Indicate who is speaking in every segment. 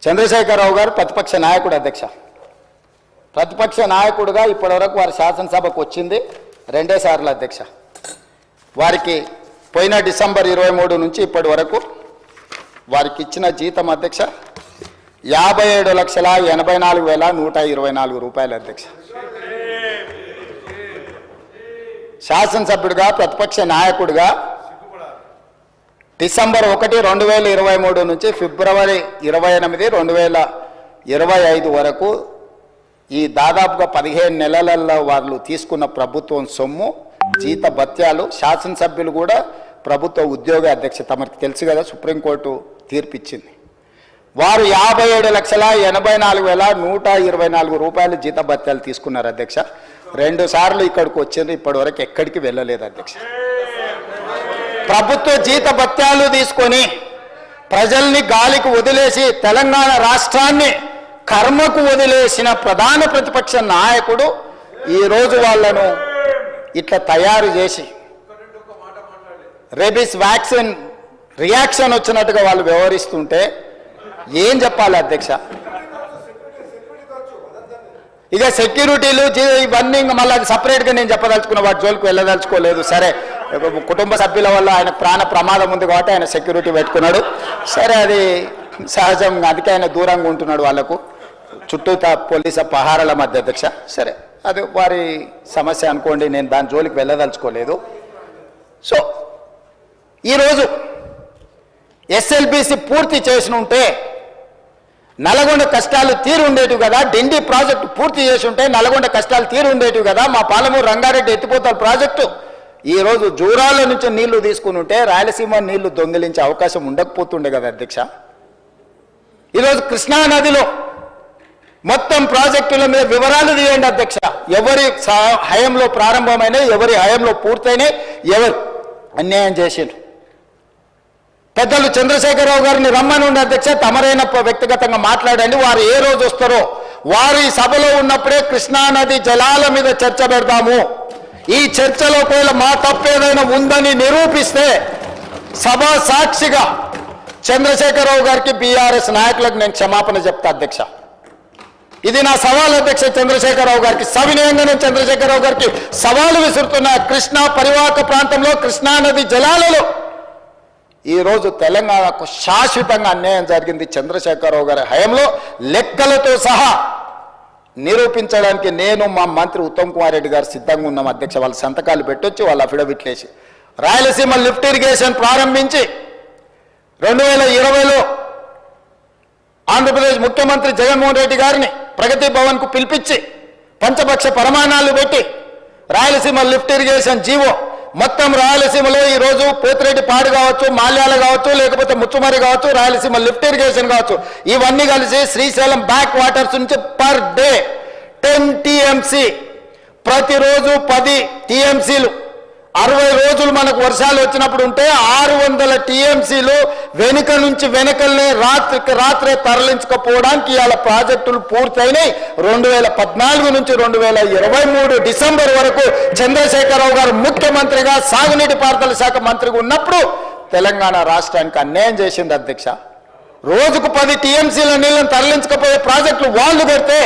Speaker 1: చంద్రశేఖరరావు గారు ప్రతిపక్ష నాయకుడు అధ్యక్ష. ప్రతిపక్ష నాయకుడుగా ఇప్పటివరకు వారి శాసనసభకు వచ్చింది 2 సార్లు అధ్యక్ష. వారికి పోయిన డిసెంబర్ 23 నుంచి ఇప్పటి వరకు వారికి ఇచ్చిన జీతం అధ్యక్ష 57,84,124 రూపాయలు అధ్యక్ష. శాసనసభ్యుడిగా ప్రతిపక్ష నాయకుడిగా డిసెంబర్ 1, 2023 నుంచి ఫిబ్రవరి 28, 2025 వరకు ఈ దాదాపుగా 15 నెలలలో వాళ్ళు తీసుకున్న ప్రభుత్వం సొమ్ము, జీత భత్యాలు, శాసనసభ్యులు కూడా ప్రభుత్వ ఉద్యోగ అధ్యక్ష. తమకు తెలుసు కదా, సుప్రీంకోర్టు తీర్పు ఇచ్చింది. వారు 57,84,124 రూపాయలు జీత భత్యాలు తీసుకున్నారు అధ్యక్ష. 2 సార్లు ఇక్కడికి వచ్చింది, ఇప్పటి వరకు ఎక్కడికి వెళ్ళలేదు అధ్యక్ష. ప్రభుత్వ జీత భత్యాలు తీసుకొని ప్రజల్ని గాలికి వదిలేసి తెలంగాణ రాష్ట్రాన్ని కర్మకు వదిలేసిన ప్రధాన ప్రతిపక్ష నాయకుడు ఈరోజు వాళ్ళను ఇట్లా తయారు చేసి రేబీస్ వ్యాక్సిన్ రియాక్షన్ వచ్చినట్టుగా వాళ్ళు వ్యవహరిస్తుంటే ఏం చెప్పాలి అధ్యక్ష? ఇక సెక్యూరిటీలు ఇవన్నీ మళ్ళీ అది సపరేట్గా నేను చెప్పదలుచుకున్న, వాటి జోలికి వెళ్ళదలుచుకోలేదు. సరే, కుటుంబ సభ్యుల వల్ల ఆయన ప్రాణ ప్రమాదం ఉంది కాబట్టి ఆయన సెక్యూరిటీ పెట్టుకున్నాడు. సరే, అది సహజం, అందుకే ఆయన దూరంగా ఉంటున్నాడు వాళ్ళకు, చుట్టూతా పోలీసు పహారాల మధ్య అధ్యక్ష. సరే, అది వారి సమస్య అనుకోండి, నేను దాని జోలికి వెళ్ళదలుచుకోలేదు. సో ఈరోజు ఎస్ఎల్బిసి పూర్తి చేసి ఉంటే నల్గొండ కష్టాలు తీరు ఉండేటివి కదా, డిండి ప్రాజెక్టు పూర్తి చేసి ఉంటే నల్గొండ కష్టాలు తీరు ఉండేటివి కదా, మా పాలమూరు రంగారెడ్డి ఎత్తిపోతల ప్రాజెక్టు ఈరోజు జూరాల నుంచి నీళ్లు తీసుకుని ఉంటే రాయలసీమ నీళ్లు దొంగిలించే అవకాశం ఉండకపోతుండే కదా అధ్యక్ష. ఈరోజు కృష్ణా నదిలో మొత్తం ప్రాజెక్టుల మీద వివరాలు తీయండి అధ్యక్ష. ఎవరి హయంలో ప్రారంభమైనాయి, ఎవరి హయంలో పూర్తయినాయి, ఎవరు అన్యాయం చేసిండ్రు. పెద్దలు చంద్రశేఖరరావు గారిని రమ్మని ఉండే అధ్యక్ష, తమరైన వ్యక్తిగతంగా మాట్లాడండి. వారు ఏ రోజు వస్తారో వారి సభలో ఉన్నప్పుడే కృష్ణానది జలాల మీద చర్చ పెడతాము. ఈ చర్చలో ఒకవేళ మా తప్పు ఏదైనా ఉందని నిరూపిస్తే సభా సాక్షిగా చంద్రశేఖరరావు గారికి, బీఆర్ఎస్ నాయకులకు నేను క్షమాపణ చెప్తా అధ్యక్ష. ఇది నా సవాల్ అధ్యక్ష చంద్రశేఖరరావు గారికి. సవినయంగా నేను చంద్రశేఖరరావు గారికి సవాలు విసురుతున్న, కృష్ణా పరివాహక ప్రాంతంలో కృష్ణానది జలాలలో ఈరోజు తెలంగాణకు శాశ్వతంగా అన్యాయం జరిగింది చంద్రశేఖరరావు గారి హయంలో, లెక్కలతో సహా నిరూపించడానికి నేను, మా మంత్రి ఉత్తమ్ కుమార్ రెడ్డి గారు సిద్ధంగా ఉన్నాం అధ్యక్ష. వాళ్ళ సంతకాలు పెట్టొచ్చి వాళ్ళ అఫిడవిట్లు వేసి రాయలసీమ లిఫ్ట్ ఇరిగేషన్ ప్రారంభించి 2020లో ఆంధ్రప్రదేశ్ ముఖ్యమంత్రి జగన్మోహన్ రెడ్డి గారిని ప్రగతి భవన్కు పిలిపించి పంచపక్ష ప్రమాణాలు పెట్టి రాయలసీమ లిఫ్ట్ ఇరిగేషన్ జీవో మొత్తం రాయలసీమలో ఈరోజు పోతిరెడ్డిపాడు కావచ్చు, మాల్యాల కావచ్చు, లేకపోతే ముచ్చుమరి కావచ్చు, రాయలసీమ లిఫ్ట్ ఇరిగేషన్ కావచ్చు, ఇవన్నీ కలిసి శ్రీశైలం బ్యాక్ వాటర్స్ నుంచి పర్ డే 10 టీఎంసీ, ప్రతిరోజు 10 టీఎంసీలు, 60 రోజులు మనకు వర్షాలు వచ్చినప్పుడు ఉంటే 600 టీఎంసీలు వెనుక నుంచి వెనకల్నే రాత్రికి రాత్రే తరలించకపోవడానికి ఇవాళ ప్రాజెక్టులు పూర్తయినాయి. 2014 నుంచి 2023 డిసెంబర్ వరకు చంద్రశేఖరరావు గారు ముఖ్యమంత్రిగా సాగునీటి పారుదల శాఖ మంత్రిగా ఉన్నప్పుడు తెలంగాణ రాష్ట్రానికి అన్యాయం చేసింది అధ్యక్ష. రోజుకు 10 టీఎంసీల నీళ్ళని తరలించకపోయే ప్రాజెక్టులు వాళ్ళు కడితే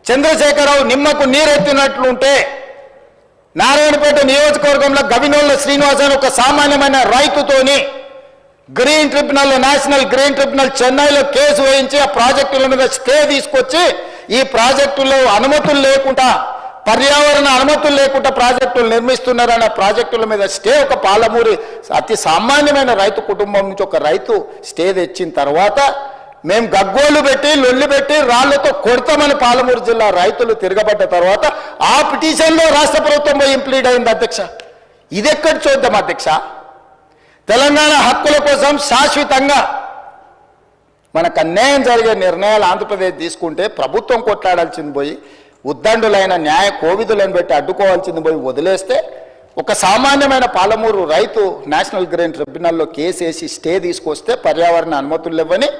Speaker 1: చంద్రశేఖరరావు నిమ్మకు నీరెత్తినట్లుంటే నారాయణపేట నియోజకవర్గంలో గవినోళ్ళ శ్రీనివాస్ అని ఒక సామాన్యమైన రైతుతోని green tribunal, national green tribunal చెన్నైలో కేసు వేయించి ఆ ప్రాజెక్టుల మీద స్టే తీసుకొచ్చి ఈ ప్రాజెక్టులో అనుమతులు లేకుండా, పర్యావరణ అనుమతులు లేకుండా ప్రాజెక్టులు నిర్మిస్తున్నారన్న ప్రాజెక్టుల మీద స్టే ఒక పాలమూరి అతి సామాన్యమైన రైతు కుటుంబం నుంచి ఒక రైతు స్టే తెచ్చిన తర్వాత మేము గగ్గోలు పెట్టి లొల్లి పెట్టి రాళ్లతో కొడతామని పాలమూరు జిల్లా రైతులు తిరగబడ్డ తర్వాత ఆ పిటిషన్లో రాష్ట్ర ప్రభుత్వం ఇంప్లీడ్ అయింది అధ్యక్ష. ఇది ఎక్కడ చూద్దాం అధ్యక్ష? తెలంగాణ హక్కుల కోసం శాశ్వతంగా మనకు అన్యాయం జరిగే నిర్ణయాలు ఆంధ్రప్రదేశ్ తీసుకుంటే ప్రభుత్వం కొట్లాడాల్సింది పోయి, ఉద్దండులైన న్యాయ కోవిదులను పెట్టి అడ్డుకోవాల్సింది పోయి వదిలేస్తే ఒక సామాన్యమైన పాలమూరు రైతు నేషనల్ గ్రీన్ ట్రిబ్యునల్లో కేసు వేసి స్టే తీసుకొస్తే పర్యావరణ అనుమతులు ఇవ్వని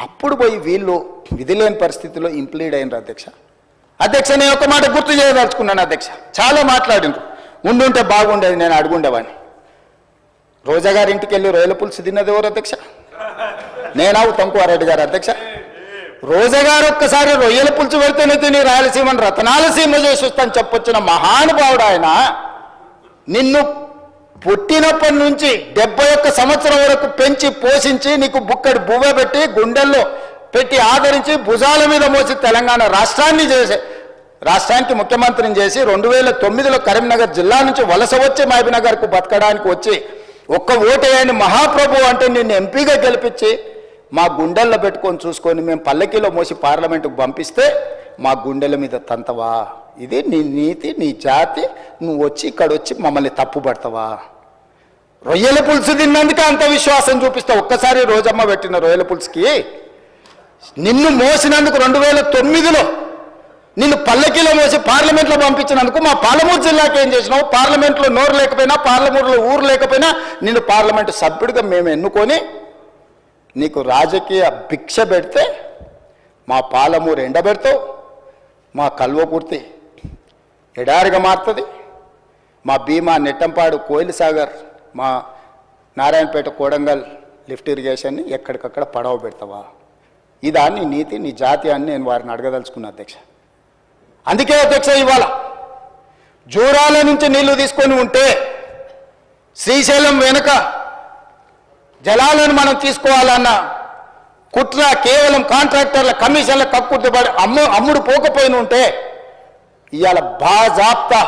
Speaker 1: అప్పుడు పోయి వీళ్ళు విధి లేని పరిస్థితిలో ఇంప్లీడ్ అయినారు అధ్యక్ష. అధ్యక్ష, నేను ఒక మాట గుర్తు చేయదలుచుకున్నాను అధ్యక్ష. చాలా మాట్లాడినారు, ఉండుంటే బాగుండేది, నేను అడుగుండేవాడిని. రోజా గారి ఇంటికి వెళ్ళి రొయ్యల పులుసు తిన్నది ఎవరు అధ్యక్ష? నేనా ఉత్తమ్ కుమార్ రెడ్డి గారు అధ్యక్ష? రోజా గారు ఒక్కసారి రొయ్యల పులుసు పెడితేనే తిని రాయలసీమను రతనాలసీమ చేసి వస్తాను చెప్పొచ్చిన మహానుభావుడు ఆయన. నిన్ను పుట్టినప్పటి నుంచి 71 సంవత్సరం వరకు పెంచి పోషించి నీకు బుక్కడి బువ్వ పెట్టి గుండెల్లో పెట్టి ఆదరించి భుజాల మీద మోసి తెలంగాణ రాష్ట్రానికి ముఖ్యమంత్రిని చేసి 2009లో కరీంనగర్ జిల్లా నుంచి వలస వచ్చి మహబూబ్నగర్కు బతకడానికి వచ్చి ఒక్క ఓటేయని మహాప్రభు అంటే నిన్ను ఎంపీగా గెలిపించి మా గుండెల్లో పెట్టుకొని చూసుకొని మేము పల్లకీలో మోసి పార్లమెంటుకు పంపిస్తే మా గుండెల మీద తంతవా? ఇది నీ నీతి, నీ జాతి. నువ్వు వచ్చి ఇక్కడ వచ్చి మమ్మల్ని తప్పుపడతావా? రొయ్యల పులుసు తిన్నందుకే అంత విశ్వాసం చూపిస్తావు. ఒక్కసారి రోజమ్మ పెట్టిన రొయ్యల పులుసుకి నిన్ను మోసినందుకు 2009లో నిన్ను పల్లకీలో మోసి పార్లమెంట్లో పంపించినందుకు మా పాలమూరు జిల్లాకి ఏం చేసినావు? పార్లమెంట్లో నోరు లేకపోయినా, పార్లమూరులో ఊరు లేకపోయినా నిన్ను పార్లమెంటు సభ్యుడిగా మేము ఎన్నుకొని నీకు రాజకీయ భిక్ష పెడితే మా పాలమూరు ఎండబెడతావు, మా కల్వకుర్తి ఎడారిగా మారుతుంది, మా భీమా నెట్టంపాడు కోయిల్ సాగర్, మా నారాయణపేట కోడంగల్ లిఫ్ట్ ఇరిగేషన్ని ఎక్కడికక్కడ పడవ పెడతావా? ఇదా నీ నీతి, నీ జాతి అని నేను వారిని అడగదలుచుకున్నా అధ్యక్ష. అందుకే అధ్యక్ష ఇవాళ జూరాల నుంచి నీళ్లు తీసుకొని ఉంటే శ్రీశైలం వెనుక జలాలను మనం తీసుకోవాలన్న కుట్ర కేవలం కాంట్రాక్టర్ల కమిషన్ల కక్కుర్తిపడి అమ్ముడు పోకపోయిన ఉంటే ఇవాళ బాజాప్తా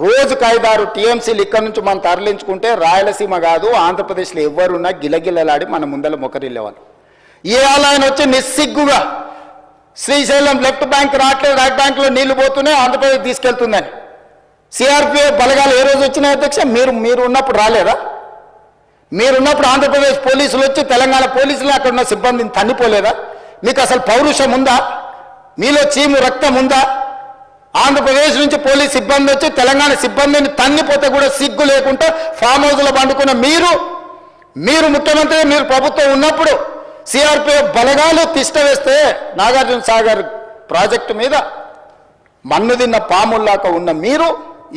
Speaker 1: రోజుకు 5-6 టీఎంసీలు ఇక్కడి నుంచి మనం తరలించుకుంటే రాయలసీమ కాదు ఆంధ్రప్రదేశ్లో ఎవరున్నా గిలగిలలాడి మన ముందర మొకరిల్లేవాళ్ళు. ఇవాళ ఆయన వచ్చి నిస్సిగ్గుగా శ్రీశైలం లెఫ్ట్ బ్యాంక్ రావట్లేదు, రైట్ బ్యాంక్లో నీళ్లు పోతూనే ఆంధ్రప్రదేశ్ తీసుకెళ్తుందని సిఆర్పిఎఫ్ బలగాలు ఏ రోజు వచ్చినాయి అధ్యక్ష? మీరు ఉన్నప్పుడు రాలేదా? మీరున్నప్పుడు ఆంధ్రప్రదేశ్ పోలీసులు వచ్చి తెలంగాణ పోలీసులు అక్కడ ఉన్న సిబ్బందిని తన్నిపోలేదా? మీకు అసలు పౌరుషం ఉందా? మీలో చీము రక్తం ఉందా? ఆంధ్రప్రదేశ్ నుంచి పోలీస్ సిబ్బంది వచ్చి తెలంగాణ సిబ్బందిని తన్నిపోతే కూడా సిగ్గు లేకుండా ఫామ్ హౌస్లో పండుకున్న మీరు ముఖ్యమంత్రి, మీరు ప్రభుత్వం ఉన్నప్పుడు సిఆర్పిఎఫ్ బలగాలు తిష్ట వేస్తే నాగార్జున సాగర్ ప్రాజెక్టు మీద మన్ను తిన్న పాముల్లాగా ఉన్న మీరు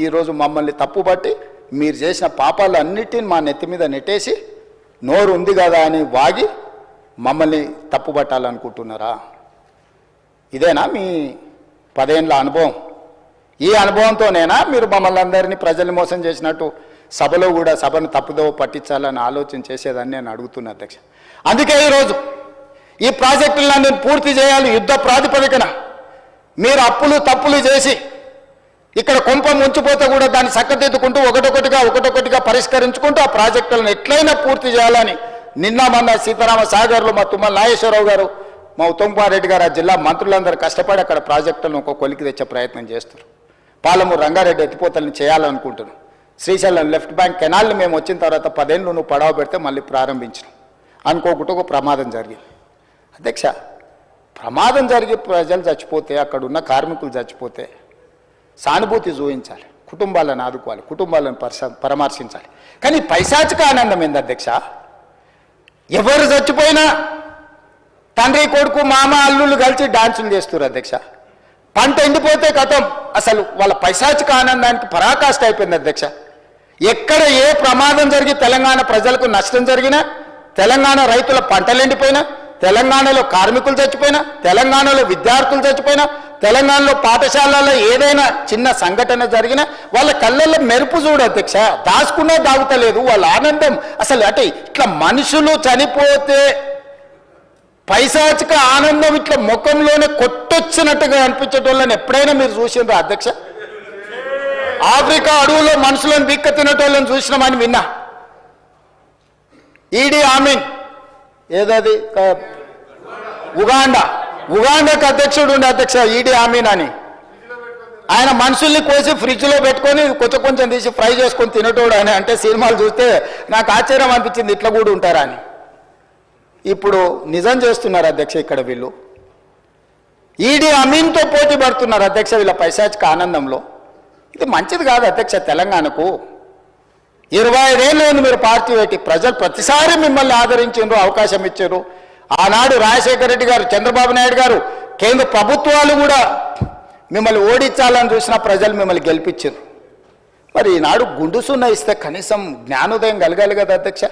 Speaker 1: ఈరోజు మమ్మల్ని తప్పుపట్టి మీరు చేసిన పాపాలు అన్నిటిని మా నెత్తి మీద నెట్టేసి నోరు ఉంది కదా అని వాగి మమ్మల్ని తప్పుపట్టాలనుకుంటున్నారా? ఇదేనా మీ 10 ఏళ్ల అనుభవం? ఈ అనుభవంతోనేనా మీరు మమ్మల్ని అందరినీ ప్రజల్ని మోసం చేసినట్టు సభలో కూడా సభను తప్పుదోవ పట్టించాలని ఆలోచన చేసేదాన్ని నేను అడుగుతున్నా అధ్యక్ష. అందుకే ఈరోజు ఈ ప్రాజెక్టులను పూర్తి చేయాలి యుద్ధ ప్రాతిపదికన. మీరు అప్పులు తప్పులు చేసి ఇక్కడ కొంప ముంచిపోతే కూడా దాన్ని చక్కదిద్దుకుంటూ ఒకటొకటిగా పరిష్కరించుకుంటూ ఆ ప్రాజెక్టులను ఎట్లయినా పూర్తి చేయాలని నిన్న మొన్న సీతారామ సాగర్లో మా తుమ్మల నాగేశ్వరరావు గారు, మా ఉత్తమ్ కుమార్ రెడ్డి గారు, ఆ జిల్లా మంత్రులందరూ కష్టపడి అక్కడ ప్రాజెక్టులను ఒక కొలికి తెచ్చే ప్రయత్నం చేస్తారు. పాలమూరు రంగారెడ్డి ఎత్తిపోతలను చేయాలనుకుంటున్నాం. శ్రీశైలం లెఫ్ట్ బ్యాంక్ కెనాల్ని మేము వచ్చిన తర్వాత 10 ఏళ్ళు నువ్వు పడవ పెడితే మళ్ళీ ప్రారంభించినాం. అనుకోకుండా ఒక ప్రమాదం జరిగింది అధ్యక్ష. ప్రమాదం జరిగి ప్రజలు చచ్చిపోతే, అక్కడున్న కార్మికులు చచ్చిపోతే సానుభూతి చూపించాలి, కుటుంబాలను ఆదుకోవాలి, కుటుంబాలను పరామర్శించాలి. కానీ పైశాచిక ఆనందం ఏంది అధ్యక్ష? ఎవరు చచ్చిపోయినా తండ్రి కొడుకు మామ అల్లుళ్ళు కలిసి డాన్సులు చేస్తారు అధ్యక్ష. పంట ఎండిపోతే కథం, అసలు వాళ్ళ పైశాచిక ఆనందానికి పరాకాష్ట అయిపోయింది అధ్యక్ష. ఎక్కడ ఏ ప్రమాదం జరిగి తెలంగాణ ప్రజలకు నష్టం జరిగినా, తెలంగాణ రైతుల పంటలు ఎండిపోయినా, తెలంగాణలో కార్మికులు చచ్చిపోయినా, తెలంగాణలో విద్యార్థులు చచ్చిపోయినా, తెలంగాణలో పాఠశాలలో ఏదైనా చిన్న సంఘటన జరిగినా వాళ్ళ కళ్ళల్లో మెరుపు చూడు అధ్యక్ష. దాచుకునే దాగుతలేదు వాళ్ళ ఆనందం. అసలు అంటే ఇట్లా మనుషులు చనిపోతే పైశాచిక ఆనందం ఇట్లా ముఖంలోనే కొట్టొచ్చినట్టుగా అనిపించేటోళ్ళని ఎప్పుడైనా మీరు చూసిండ్రా అధ్యక్ష? ఆఫ్రికా అడవులో మనుషులను బిక్క తినేటోళ్ళని చూసినామని విన్నా. ఈడీ ఆమీన్ ఏదది ఉగాండాకు అధ్యక్షుడు ఉండే అధ్యక్ష ఈడీ ఆమీన్ అని. ఆయన మనుషుల్ని కోసి ఫ్రిడ్జ్లో పెట్టుకొని కొంచెం తీసి ఫ్రై చేసుకొని తినేటోడు అని అంటే సినిమాలు చూస్తే నాకు ఆశ్చర్యం అనిపించింది, ఇట్లా కూడా ఉంటారా అని. ఇప్పుడు నిజం చేస్తున్నారు అధ్యక్ష. ఇక్కడ వీళ్ళు ఈడీ అమీన్తో పోటీ పడుతున్నారు అధ్యక్ష వీళ్ళ పైశాచిక ఆనందంలో. ఇది మంచిది కాదు అధ్యక్ష తెలంగాణకు. 25 ఏళ్ళు మీరు పార్టీ పెట్టి ప్రజలు ప్రతిసారి మిమ్మల్ని ఆదరించారు, అవకాశం ఇచ్చారు. ఆనాడు రాజశేఖర రెడ్డి గారు, చంద్రబాబు నాయుడు గారు, కేంద్ర ప్రభుత్వాలు కూడా మిమ్మల్ని ఓడించాలని చూసిన ప్రజలు మిమ్మల్ని గెలిపించారు. మరి ఈనాడు గుండు సున్నా ఇస్తే కనీసం జ్ఞానోదయం కలగాలి కదా అధ్యక్ష.